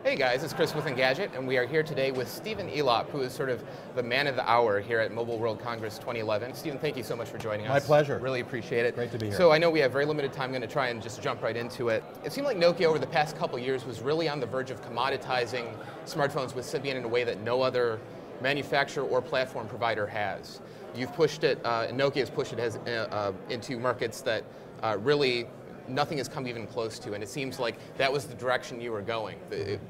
Hey guys, it's Chris with Engadget, and we are here today with Stephen Elop, who is sort of the man of the hour here at Mobile World Congress 2011. Stephen, thank you so much for joining us. My pleasure. Really appreciate it. Great to be here. So I know we have very limited time. I'm going to try and just jump right into it. It seemed like Nokia over the past couple years was really on the verge of commoditizing smartphones with Symbian in a way that no other manufacturer or platform provider has. You've pushed it, and Nokia has pushed it into markets that really nothing has come even close to, and it seems like that was the direction you were going.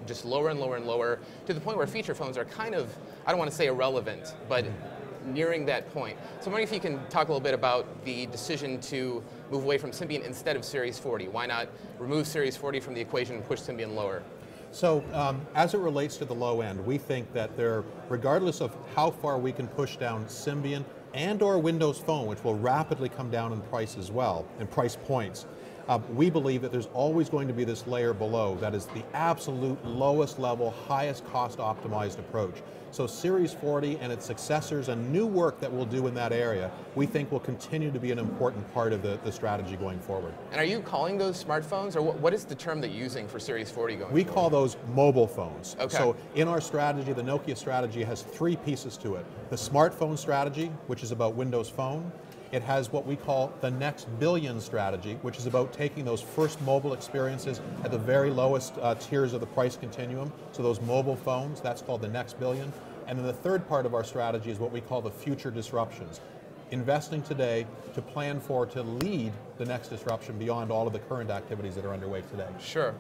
Just lower and lower and lower, to the point where feature phones are kind of, I don't want to say irrelevant, but nearing that point. So I'm wondering if you can talk a little bit about the decision to move away from Symbian instead of Series 40. Why not remove Series 40 from the equation and push Symbian lower? So as it relates to the low end, we think that regardless of how far we can push down Symbian and or Windows Phone, which will rapidly come down in price as well, in price points, we believe that there's always going to be this layer below that is the absolute lowest level, highest cost optimized approach. So Series 40 and its successors and new work that we'll do in that area, we think will continue to be an important part of the strategy going forward. And are you calling those smartphones, or what is the term that you're using for Series 40 going forward? We call those mobile phones. Okay. So in our strategy, the Nokia strategy has three pieces to it. The smartphone strategy, which is about Windows Phone. It has what we call the next billion strategy, which is about taking those first mobile experiences at the very lowest tiers of the price continuum. So those mobile phones, that's called the next billion. And then the third part of our strategy is what we call the future disruptions. Investing today to plan for, to lead the next disruption beyond all of the current activities that are underway today. Sure.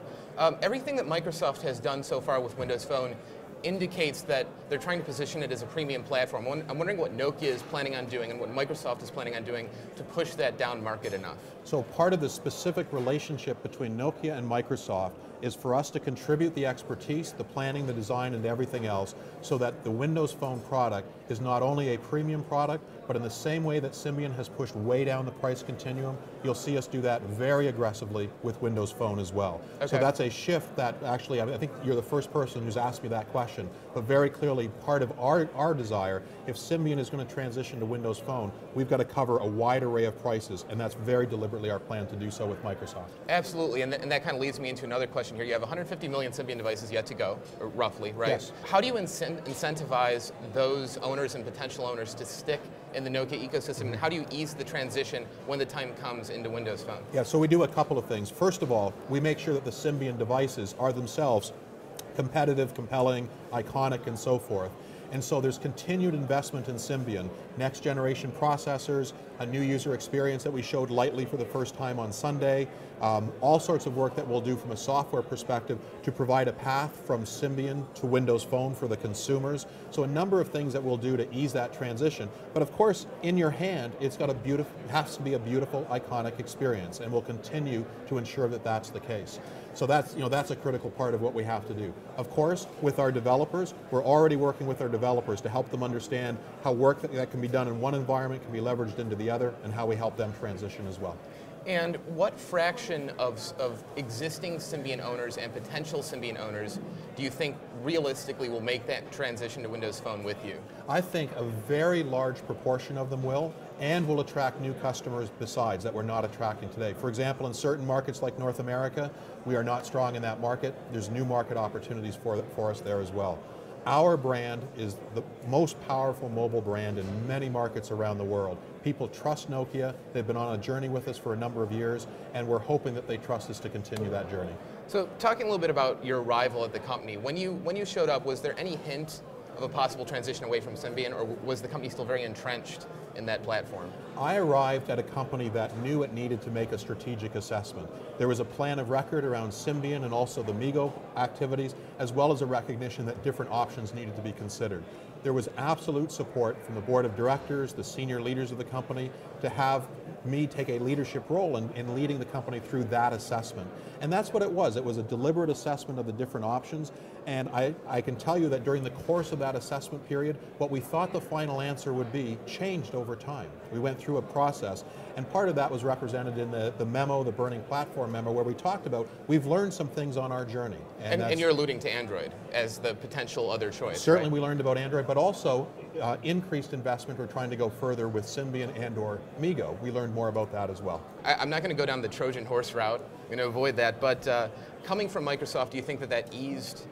Everything that Microsoft has done so far with Windows Phone indicates that they're trying to position it as a premium platform. I'm wondering what Nokia is planning on doing and what Microsoft is planning on doing to push that down market enough. So part of the specific relationship between Nokia and Microsoft is for us to contribute the expertise, the planning, the design, and everything else so that the Windows Phone product is not only a premium product, but in the same way that Symbian has pushed way down the price continuum, you'll see us do that very aggressively with Windows Phone as well. Okay. So that's a shift that actually, I think you're the first person who's asked me that question, but very clearly part of our desire, if Symbian is going to transition to Windows Phone, we've got to cover a wide array of prices, and that's very deliberately our plan to do so with Microsoft. Absolutely, and that kind of leads me into another question here. You have 150 million Symbian devices yet to go, roughly, right? Yes. How do you incentivize those owners and potential owners to stick in the Nokia ecosystem, and how do you ease the transition when the time comes into Windows Phone? Yeah, so we do a couple of things. First of all, we make sure that the Symbian devices are themselves competitive, compelling, iconic, and so forth. And so there's continued investment in Symbian, next generation processors, a new user experience that we showed lightly for the first time on Sunday, all sorts of work that we'll do from a software perspective to provide a path from Symbian to Windows Phone for the consumers. So a number of things that we'll do to ease that transition. But of course, in your hand, it's got has to be a beautiful, iconic experience, and we'll continue to ensure that that's the case. So that's a critical part of what we have to do. Of course, with our developers, we're already working with our developers to help them understand how work that can be done in one environment can be leveraged into the other, and how we help them transition as well. And what fraction of existing Symbian owners and potential Symbian owners do you think realistically will make that transition to Windows Phone with you? I think a very large proportion of them will, and will attract new customers besides that we're not attracting today. For example, in certain markets like North America, we are not strong in that market. There's new market opportunities for us there as well. Our brand is the most powerful mobile brand in many markets around the world. People trust Nokia, they've been on a journey with us for a number of years, and we're hoping that they trust us to continue that journey. So talking a little bit about your arrival at the company, when you showed up, was there any hint of a possible transition away from Symbian, or was the company still very entrenched in that platform? I arrived at a company that knew it needed to make a strategic assessment. There was a plan of record around Symbian and also the MeeGo activities, as well as a recognition that different options needed to be considered. There was absolute support from the board of directors, the senior leaders of the company, to have me take a leadership role in leading the company through that assessment. And that's what it was. It was a deliberate assessment of the different options, and I can tell you that during the course of that assessment period, what we thought the final answer would be changed over time. We went through a process, and part of that was represented in the memo, the Burning Platform memo, where we talked about, we've learned some things on our journey. And you're alluding to Android as the potential other choice, certainly, right? We learned about Android, but also increased investment. We're trying to go further with Symbian and or MeeGo. We learned more about that as well. I'm not going to go down the Trojan horse route. I'm going to avoid that, but coming from Microsoft, do you think that eased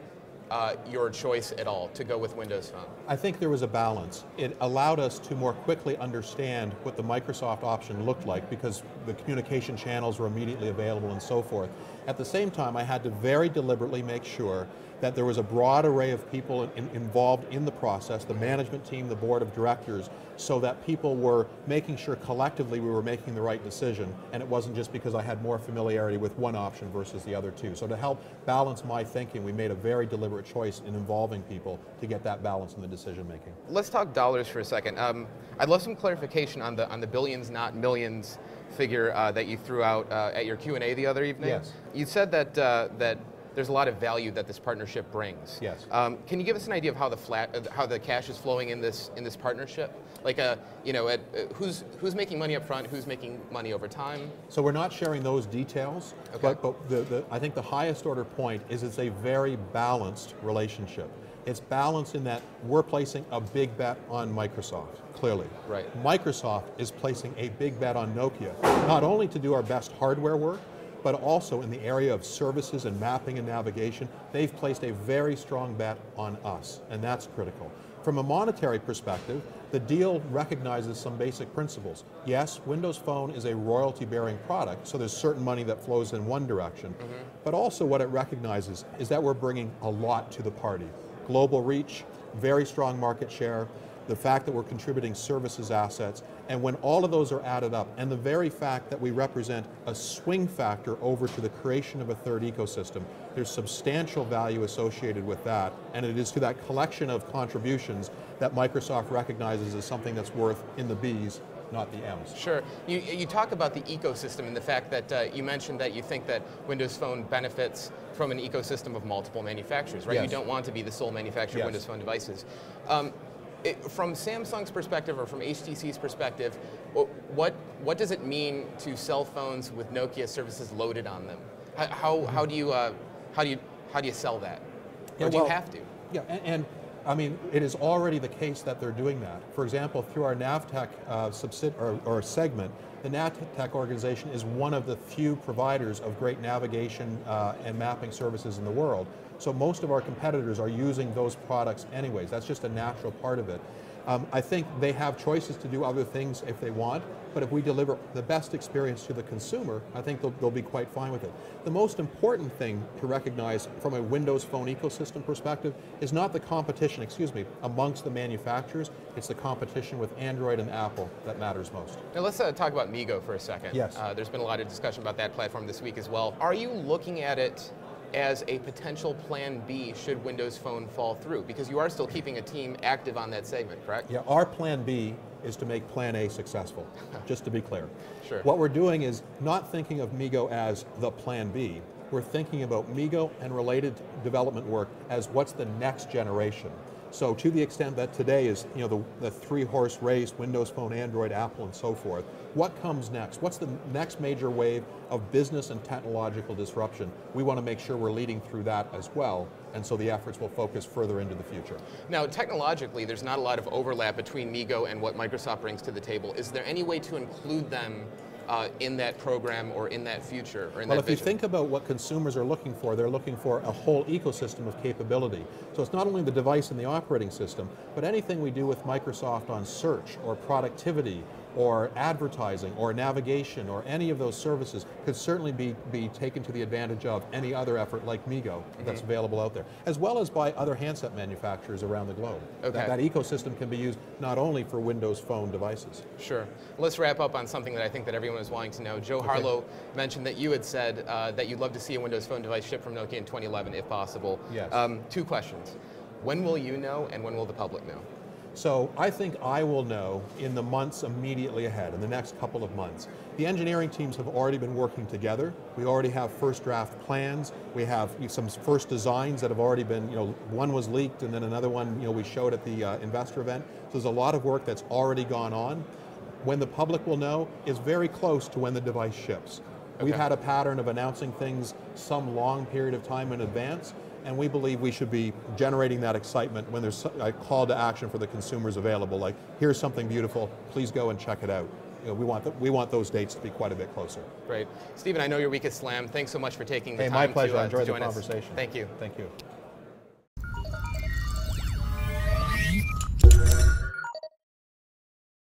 your choice at all to go with Windows Phone? I think there was a balance. It allowed us to more quickly understand what the Microsoft option looked like because the communication channels were immediately available and so forth. At the same time, I had to very deliberately make sure that there was a broad array of people involved in the process, the management team, the board of directors, so that people were making sure collectively we were making the right decision, and it wasn't just because I had more familiarity with one option versus the other two. So to help balance my thinking, we made a very deliberate choice in involving people to get that balance in the decision making. Let's talk dollars for a second. I'd love some clarification on the billions, not millions figure that you threw out at your Q&A the other evening. Yes. You said that there's a lot of value that this partnership brings. Yes. Can you give us an idea of how the cash is flowing in this partnership? Like, who's making money up front, who's making money over time? So we're not sharing those details, okay. but I think the highest order point is it's a very balanced relationship. It's balanced in that we're placing a big bet on Microsoft, clearly. Right. Microsoft is placing a big bet on Nokia, not only to do our best hardware work, but also in the area of services and mapping and navigation. They've placed a very strong bet on us, and that's critical. From a monetary perspective, the deal recognizes some basic principles. Yes, Windows Phone is a royalty-bearing product, so there's certain money that flows in one direction, but also what it recognizes is that we're bringing a lot to the party. Global reach, very strong market share, the fact that we're contributing services assets, and when all of those are added up, and the very fact that we represent a swing factor over to the creation of a third ecosystem, there's substantial value associated with that, and it is to that collection of contributions that Microsoft recognizes as something that's worth in the B's, not the M's. Sure. You talk about the ecosystem and the fact that you mentioned that you think that Windows Phone benefits from an ecosystem of multiple manufacturers, right? Yes. You don't want to be the sole manufacturer of Windows Phone devices. From Samsung's perspective or from HTC's perspective, what does it mean to sell phones with Nokia services loaded on them? How do you sell that? Or do you have to? Yeah, and I mean, it is already the case that they're doing that. For example, through our Navtech segment, the Navtech organization is one of the few providers of great navigation and mapping services in the world. So most of our competitors are using those products anyways. That's just a natural part of it. I think they have choices to do other things if they want, but if we deliver the best experience to the consumer, I think they'll be quite fine with it. The most important thing to recognize from a Windows Phone ecosystem perspective is not the competition, amongst the manufacturers, it's the competition with Android and Apple that matters most. Now let's talk about MeeGo for a second. Yes. There's been a lot of discussion about that platform this week as well. Are you looking at it as a potential plan B should Windows Phone fall through? Because you are still keeping a team active on that segment, correct? Yeah, our plan B is to make plan A successful, just to be clear. Sure. What we're doing is not thinking of MeeGo as the plan B. We're thinking about MeeGo and related development work as what's the next generation. So to the extent that today is the three-horse race, Windows Phone, Android, Apple, and so forth, what comes next? What's the next major wave of business and technological disruption? We want to make sure we're leading through that as well, and so the efforts will focus further into the future. Now, technologically, there's not a lot of overlap between MeeGo and what Microsoft brings to the table. Is there any way to include them in that program or in that future or in that vision? Well, if you think about what consumers are looking for, they're looking for a whole ecosystem of capability. So it's not only the device and the operating system, but anything we do with Microsoft on search or productivity or advertising or navigation or any of those services could certainly be taken to the advantage of any other effort like MeeGo that's available out there, as well as by other handset manufacturers around the globe. Okay. That ecosystem can be used not only for Windows Phone devices. Sure. Let's wrap up on something that I think that everyone is wanting to know. Joe Harlow mentioned that you had said that you'd love to see a Windows Phone device shipped from Nokia in 2011 if possible. Yes. 2 questions. When will you know and when will the public know? So I think I will know in the months immediately ahead, in the next couple of months. The engineering teams have already been working together. We already have first draft plans. We have some first designs that have already been, one was leaked and then another one, we showed at the investor event. So there's a lot of work that's already gone on. When the public will know is very close to when the device ships. Okay. We've had a pattern of announcing things some long period of time in advance, and we believe we should be generating that excitement when there's a call to action for the consumers available, like, here's something beautiful, please go and check it out. We want those dates to be quite a bit closer. Great. Stephen, I know your week is slammed. Thanks so much for taking the time my pleasure. to I enjoyed join the us. conversation. Thank you. Thank you.